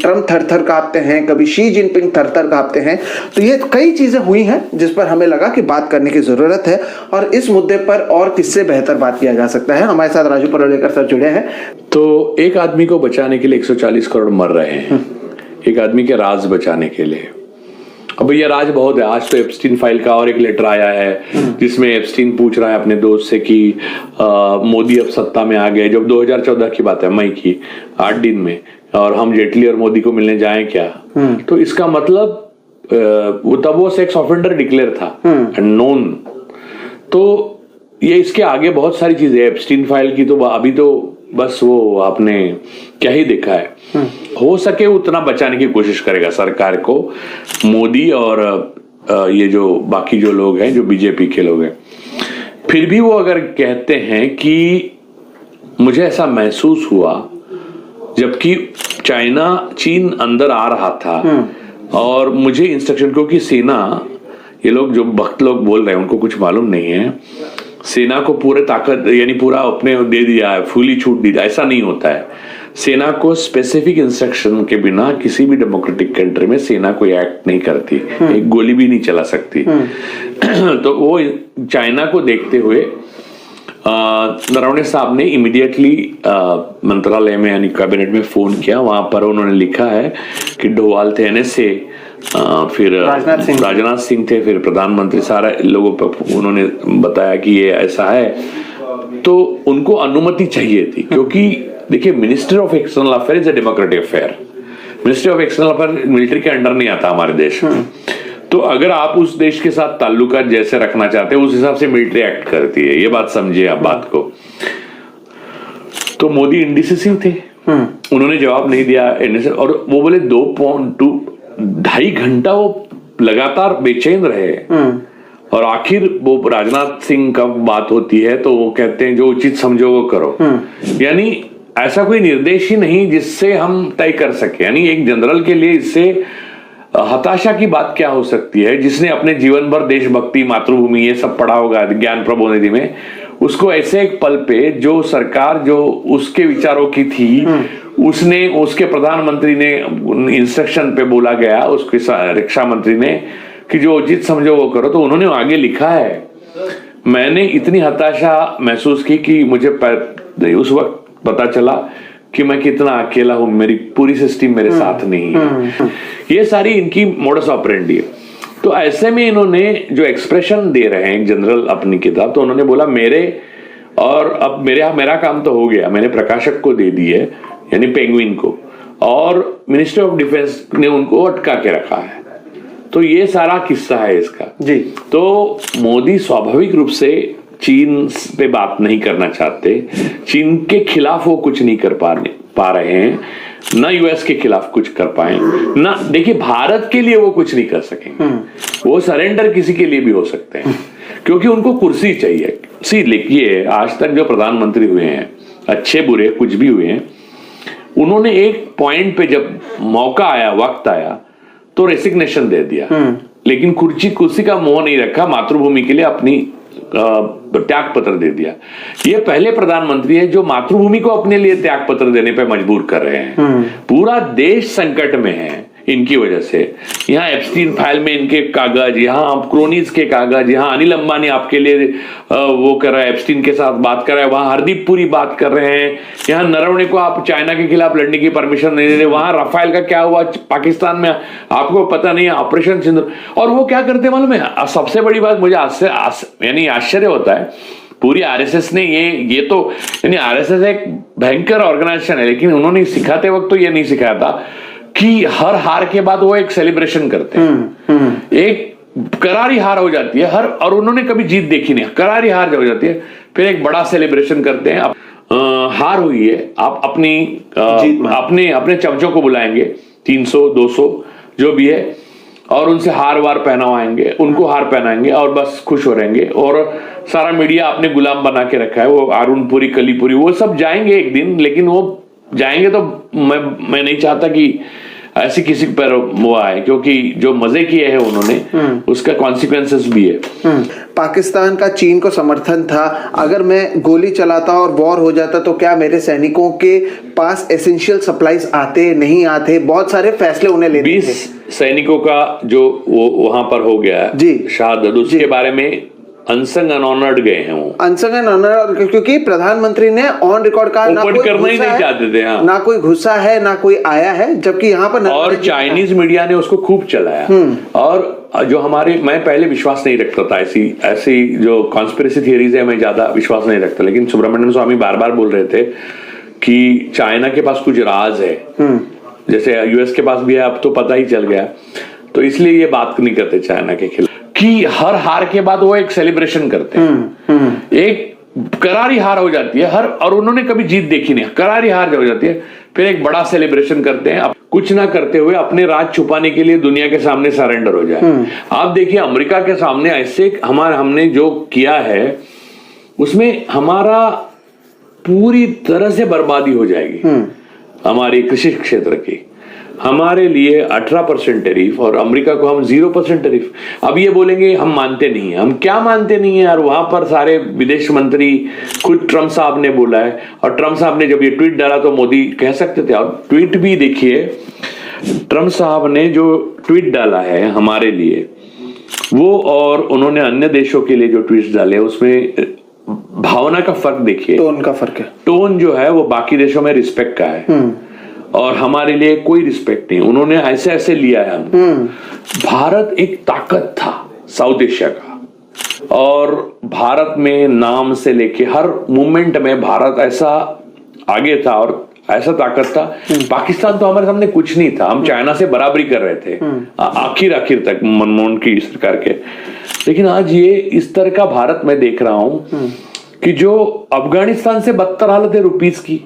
Trump थर-थर कांपते हैं, कभी शी जिनपिंग थर-थर कांपते हैं। तो ये कई चीजें हुई हैं जिस पर हमें लगा कि बात करने की जरूरत है और इस मुद्दे पर और किससे बेहतर बात किया जा सकता है। हमारे साथ राजू परूलेकर सर जुड़े हैं। तो एक आदमी को बचाने के लिए 140 करोड़ मर रहे हैं, एक आदमी के राज बचाने के लिए। अब ये राज बहुत है। आज तो एप्स्टीन फाइल का और एक लेटर आया है जिसमें एप्स्टीन पूछ रहा है अपने दोस्त से कि मोदी अब सत्ता में आ गए, जब 2014 की बात है, मई की 8 दिन में, और हम जेटली और मोदी को मिलने जाएं क्या। तो इसका मतलब वो तब वो सेक्स ऑफेंडर डिक्लेयर था एंड नोन। तो ये इसके आगे बहुत सारी चीजें, एप्स्टीन फाइल की तो अभी तो बस वो आपने क्या ही देखा है। हो सके उतना बचाने की कोशिश करेगा सरकार को मोदी और ये जो बाकी जो लोग हैं, जो बीजेपी के लोग हैं। फिर भी वो अगर कहते हैं कि मुझे ऐसा महसूस हुआ जबकि चीन अंदर आ रहा था और मुझे इंस्ट्रक्शन, क्योंकि सेना, ये लोग जो भक्त लोग बोल रहे हैं उनको कुछ मालूम नहीं है, सेना को पूरे ताकत यानी पूरा अपने दे दिया है, फुली छूट दी, ऐसा नहीं होता है। सेना को स्पेसिफिक इंस्ट्रक्शन के बिना किसी भी डेमोक्रेटिक कंट्री में सेना कोई एक्ट नहीं करती, एक गोली भी नहीं चला सकती। तो वो चाइना को देखते हुए नरवणे साहब ने इमीडिएटली मंत्रालय में यानी कैबिनेट में फोन किया। वहां पर उन्होंने लिखा है कि डोवाल थे NSA, फिर राजनाथ सिंह थे, फिर प्रधानमंत्री, सारे लोगों पर उन्होंने बताया कि ये ऐसा है। तो उनको अनुमति चाहिए थी, क्योंकि देखिए ministry of external affair is a democratic affair. Ministry of external affair military के अंडर नहीं आता हमारे देश में। तो अगर आप उस देश के साथ ताल्लुकात जैसे रखना चाहते हैं उस हिसाब से मिलिट्री एक्ट करती है, ये बात समझिए आप बात को। तो मोदी इंडिसिसिव थे, उन्होंने जवाब नहीं दिया NSA, और वो बोले 2.2 घंटा वो लगातार बेचैन रहे। और आखिर वो राजनाथ सिंह का बात होती है तो वो कहते हैं जो उचित समझो वो करो। यानी ऐसा कोई निर्देश ही नहीं जिससे हम तय कर सके। यानी एक जनरल के लिए इससे हताशा की बात क्या हो सकती है, जिसने अपने जीवन भर देशभक्ति, मातृभूमि, ये सब पढ़ा होगा ज्ञान प्रबोधिनी में, उसको ऐसे एक पल पे जो सरकार जो उसके विचारों की थी, उसने, उसके प्रधानमंत्री ने इंस्ट्रक्शन पे बोला गया, उसके रक्षा मंत्री ने कि जो उचित समझो वो करो, तो उन्होंने आगे लिखा है। मैंने इतनी हताशा महसूस की कि मुझे उस वक्त पता चला कि मैं कितना अकेला हूं, मेरी पूरी सिस्टम मेरे साथ नहीं है। ये सारी इनकी मोडस ऑपरेंडी है। तो ऐसे में इन्होंने जो एक्सप्रेशन दे रहे हैं जनरल अपनी किताब, तो उन्होंने बोला मेरे, और अब मेरा काम तो हो गया, मैंने प्रकाशक को दे दी है यानी पेंगुइन को, और मिनिस्ट्री ऑफ डिफेंस ने उनको अटका के रखा है। तो ये सारा किस्सा है इसका जी। तो मोदी स्वाभाविक रूप से चीन पे बात नहीं करना चाहते, चीन के खिलाफ वो कुछ नहीं कर पा रहे हैं, ना US के खिलाफ कुछ कर पाए, ना देखिए भारत के लिए वो कुछ नहीं कर सकेंगे। वो सरेंडर किसी के लिए भी हो सकते हैं क्योंकि उनको कुर्सी चाहिए। सी लिखिए, आज तक जो प्रधानमंत्री हुए हैं, अच्छे बुरे कुछ भी हुए हैं, उन्होंने एक पॉइंट पे जब मौका आया, वक्त आया, तो रेसिग्नेशन दे दिया, लेकिन कुर्सी का मोह नहीं रखा, मातृभूमि के लिए अपनी त्याग पत्र दे दिया। ये पहले प्रधानमंत्री है जो मातृभूमि को अपने लिए त्याग पत्र देने पे मजबूर कर रहे हैं। पूरा देश संकट में है इनकी वजह से। यहाँ एप्स्टीन फाइल में इनके कागज, यहाँ क्रोनीज के कागज, यहाँ अनिल अंबानी आपके लिए वो कर रहा है, एप्स्टीन के साथ बात कर रहा है, वहां हरदीप पुरी बात कर रहे हैं, यहाँ नरवणे को आप चाइना के खिलाफ लड़ने की परमिशन नहीं दे रहे, वहां राफेल का क्या हुआ पाकिस्तान में आपको पता नहीं है, ऑपरेशन सिंदूर। और वो क्या करते मालूम है, सबसे बड़ी बात मुझे यानी आश्चर्य होता है, पूरी RSS ने ये तो यानी RSS एक भयंकर ऑर्गेनाइजेशन है, लेकिन उन्होंने सिखाते वक्त तो ये नहीं सिखाया था कि हर हार के बाद वो एक सेलिब्रेशन करते हैं। एक करारी हार हो जाती है और उन्होंने कभी जीत देखी नहीं, करारी हार हो जाती है, फिर एक बड़ा सेलिब्रेशन करते हैं। हार हुई है, आप अपने चमचों को बुलाएंगे, 300 200 जो भी है, और उनसे हार वार पहनावाएंगे, उनको हार पहनाएंगे और बस खुश हो रहेंगे। और सारा मीडिया आपने गुलाम बना के रखा है, वो अरुण पुरी, कलीपुरी, वो सब जाएंगे एक दिन, लेकिन वो जाएंगे तो मैं नहीं चाहता कि ऐसी किसी पर हुआ है, क्योंकि जो मजे किए हैं उन्होंने उसका कॉन्सिक्वेंसेस भी है। पाकिस्तान का चीन को समर्थन था, अगर मैं गोली चलाता और वॉर हो जाता तो क्या मेरे सैनिकों के पास एसेंशियल सप्लाईज आते नहीं आते, बहुत सारे फैसले उन्हें लेने थे। 20 सैनिकों का जो वो वहां पर हो गया जी शहादत, उसके बारे में अनसंग अनऑनर्ड गए हैं वो, अनसंग अनऑनर्ड, क्योंकि प्रधानमंत्री ने ऑन रिकॉर्ड कहा ना कोई करना ही नहीं चाहते थे, हाँ। ना कोई घुसा है ना कोई आया है, जबकि यहाँ पर और चाइनीज मीडिया ने उसको खूब चलाया। और जो हमारे, मैं पहले विश्वास नहीं रखता था ऐसी जो कॉन्स्पिरेसी थियरीज है, मैं ज्यादा विश्वास नहीं रखता, लेकिन सुब्रमण्यम स्वामी बार बार बोल रहे थे कि चाइना के पास कुछ राज है, जैसे यूएस के पास भी है, अब तो पता ही चल गया, तो इसलिए ये बात नहीं करते चाइना के खिलाफ कि हर हार के बाद वो एक सेलिब्रेशन करते हैं। एक करारी हार हो जाती है और उन्होंने कभी जीत देखी नहीं, करारी हार हो जाती है, फिर एक बड़ा सेलिब्रेशन करते हैं, अब कुछ ना करते हुए अपने राज छुपाने के लिए दुनिया के सामने सरेंडर हो जाए। आप देखिए अमेरिका के सामने ऐसे हमने जो किया है उसमें हमारा पूरी तरह से बर्बादी हो जाएगी हमारी कृषि क्षेत्र की। हमारे लिए 18% टैरिफ और अमेरिका को हम 0% टैरिफ। अब ये बोलेंगे हम मानते नहीं है, हम क्या मानते नहीं है यार, वहां पर सारे विदेश मंत्री, खुद ट्रम्प साहब ने बोला है, और ट्रम्प साहब ने जब ये ट्वीट डाला तो मोदी कह सकते थे, और ट्वीट भी देखिए ट्रम्प साहब ने जो ट्वीट डाला है हमारे लिए वो, और उन्होंने अन्य देशों के लिए जो ट्वीट डाले उसमें भावना का फर्क देखिए, टोन का फर्क है। टोन जो है वो बाकी देशों में रिस्पेक्ट का है और हमारे लिए कोई रिस्पेक्ट नहीं, उन्होंने ऐसे ऐसे लिया है हमको। भारत एक ताकत था साउथ एशिया का, और भारत में नाम से लेके हर मूवमेंट में भारत ऐसा आगे था और ऐसा ताकत था। पाकिस्तान तो हमारे सामने कुछ नहीं था, हम चाइना से बराबरी कर रहे थे आखिर तक मनमोहन की सरकार के। लेकिन आज ये इस तरह का भारत मैं देख रहा हूं कि जो अफगानिस्तान से बदतर हालत है रुपीस की।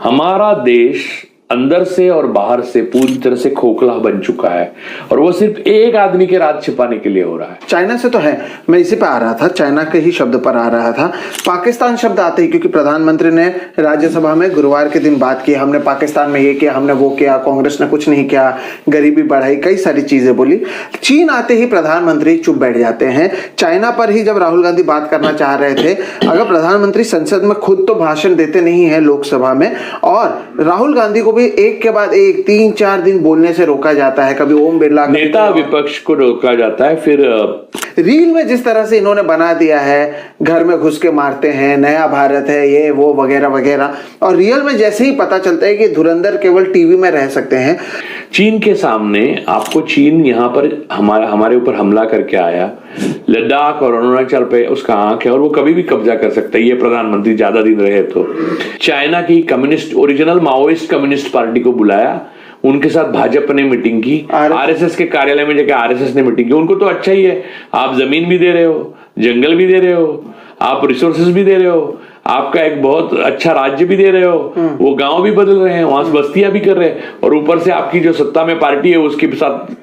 हमारा देश अंदर से और बाहर से पूरी तरह से खोखला बन चुका है, और वो सिर्फ एक आदमी के राज छिपाने के लिए हो रहा है। चाइना से तो है, मैं इसी पे आ रहा था, चाइना के ही शब्द पर आ रहा था। पाकिस्तान शब्द आते ही, क्योंकि प्रधानमंत्री ने राज्यसभा में गुरुवार के दिन बात की, हमने पाकिस्तान में ये किया, हमने वो किया, कांग्रेस ने कुछ नहीं किया, गरीबी बढ़ाई, कई सारी चीजें बोली। चीन आते ही प्रधानमंत्री चुप बैठ जाते हैं। चाइना पर ही जब राहुल गांधी बात करना चाह रहे थे, अगर प्रधानमंत्री संसद में खुद तो भाषण देते नहीं है लोकसभा में, और राहुल गांधी को एक के बाद एक 3-4 दिन बोलने से रोका जाता है, कभी ओम बिरला, नेता विपक्ष को रोका जाता है। फिर रील में जिस तरह से इन्होंने बना दिया है, घर में घुस के मारते हैं, नया भारत है ये वो वगैरह वगैरह, और रियल में जैसे ही पता चलता है कि धुरंधर केवल टीवी में रह सकते हैं। चीन के सामने आपको, चीन यहाँ पर हमारे ऊपर हमला करके आया, लद्दाख और अरुणाचल पे उसका आंख है और वो कभी भी कब्जा कर सकता है, ये प्रधानमंत्री ज्यादा दिन रहे तो। चाइना की communist, original Maoist communist party को बुलाया, उनके साथ भाजपा ने मीटिंग की, आरएसएस के कार्यालय में जाकर आरएसएस ने मीटिंग की। उनको तो अच्छा ही है, आप जमीन भी दे रहे हो, जंगल भी दे रहे हो, आप रिसोर्सेज भी दे रहे हो, आपका एक बहुत अच्छा राज्य भी दे रहे हो, वो गांव भी बदल रहे हैं, वहां से बस्तियां भी कर रहे हैं, और ऊपर से आपकी जो सत्ता में पार्टी है उसके साथ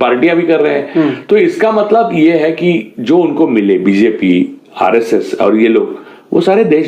पार्टियां भी कर रहे हैं। तो इसका मतलब ये है कि जो उनको मिले, बीजेपी, आरएसएस और ये लोग, वो सारे देश